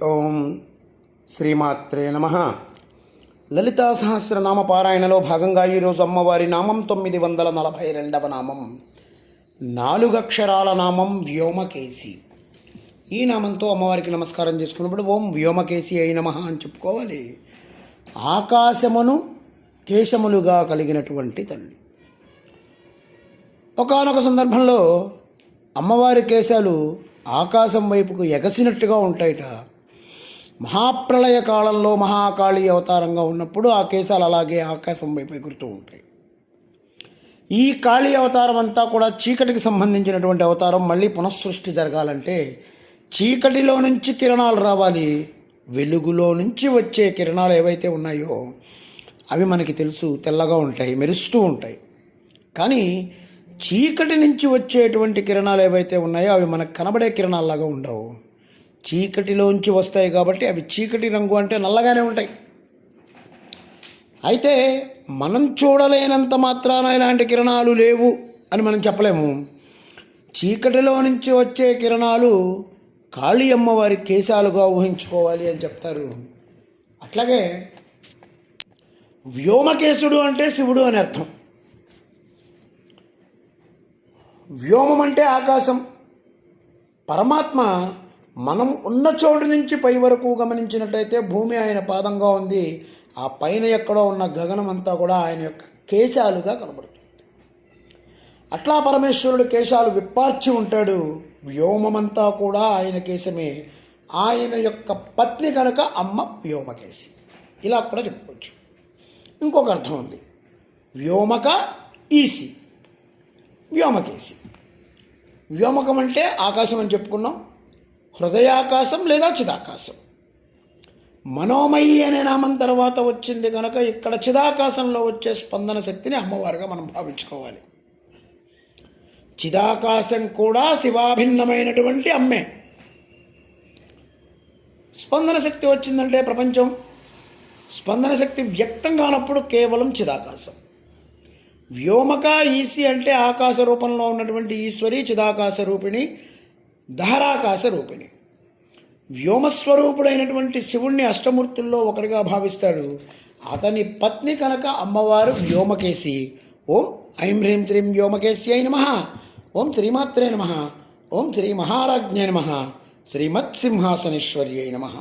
ఓం శ్రీమాత్రే నమః. లలితా సహస్రనామ పారాయణలో భాగంగా ఈరోజు అమ్మవారి నామం 942వ నామం, 4 అక్షరాల నామం వ్యోమకేశి. ఈ నామంతో అమ్మవారికి నమస్కారం చేసుకున్నప్పుడు ఓం వ్యోమకేశి అయి నమః అని చెప్పుకోవాలి. ఆకాశమును కేశములుగా కలిగినటువంటి తల్లి. ఒకానొక సందర్భంలో అమ్మవారి కేశాలు ఆకాశం వైపుకు ఎగసినట్టుగా ఉంటాయిట. మహాప్రళయ కాలంలో మహాకాళి అవతారంగా ఉన్నప్పుడు ఆ కేశాలు అలాగే ఆకాశం వైపు ఎగురుతూ ఉంటాయి. ఈ కాళీ అవతారం అంతా కూడా చీకటికి సంబంధించినటువంటి అవతారం. మళ్ళీ పునఃసృష్టి జరగాలంటే చీకటిలో నుంచి కిరణాలు రావాలి. వెలుగులో నుంచి వచ్చే కిరణాలు ఏవైతే ఉన్నాయో అవి మనకి తెలుసు, తెల్లగా ఉంటాయి, మెరుస్తూ ఉంటాయి. కానీ చీకటి నుంచి వచ్చేటువంటి కిరణాలు ఏవైతే ఉన్నాయో అవి మనకు కనబడే కిరణాల్లాగా ఉండవు. చీకటిలోంచి వస్తాయి కాబట్టి అవి చీకటి రంగు అంటే నల్లగానే ఉంటాయి. అయితే మనం చూడలేనంత మాత్రాన ఇలాంటి కిరణాలు లేవు అని మనం చెప్పలేము. చీకటిలో నుంచి వచ్చే కిరణాలు కాళీ అమ్మవారి కేశాలుగా ఊహించుకోవాలి అని చెప్తారు. అట్లాగే వ్యోమకేశుడు అంటే శివుడు అని అర్థం. వ్యోమం అంటే ఆకాశం. పరమాత్మ మనం ఉన్న చోటు నుంచి పై వరకు గమనించినట్టయితే భూమి ఆయన పాదంగా ఉంది. ఆ పైన ఎక్కడో ఉన్న గగనం అంతా కూడా ఆయన యొక్క కేశాలుగా కనబడుతుంది. అట్లా పరమేశ్వరుడు కేశాలు విప్పార్చి ఉంటాడు. వ్యోమమంతా కూడా ఆయన కేశమే. ఆయన యొక్క పత్ని కనుక అమ్మ వ్యోమకేశి, ఇలా కూడా చెప్పుకోవచ్చు. ఇంకొక అర్థం ఉంది, వ్యోమక ఈసి, వ్యోమకేశి. వ్యోమకం అంటే ఆకాశం అని చెప్పుకున్నాం. హృదయాకాశం లేదా చిదాకాశం. మనోమయి అనే నామం తర్వాత వచ్చింది కనుక ఇక్కడ చిదాకాశంలో వచ్చే స్పందన శక్తిని అమ్మవారుగా మనం భావించుకోవాలి. చిదాకాశం కూడా శివాభిన్నమైనటువంటి అమ్మే. స్పందన శక్తి వచ్చిందంటే ప్రపంచం, స్పందన శక్తి వ్యక్తం కానప్పుడు కేవలం చిదాకాశం. వ్యోమక ఈసి అంటే ఆకాశ రూపంలో ఉన్నటువంటి ఈశ్వరి, చిదాకాశ రూపిణి, దహరాకాశ రూపిణి. వ్యోమస్వరూపుడైనటువంటి శివుణ్ణి అష్టమూర్తుల్లో ఒకటిగా భావిస్తాడు. అతని పత్ని కనుక అమ్మవారు వ్యోమకేశి. ఓం ఐం హ్రీం త్రీం వ్యోమకేశి అయి నమః. ఓం శ్రీమాత్రే నమః. ఓం శ్రీ మహారాజ్ఞే నమః. శ్రీమత్సింహాసనేశ్వరి అయి నమః.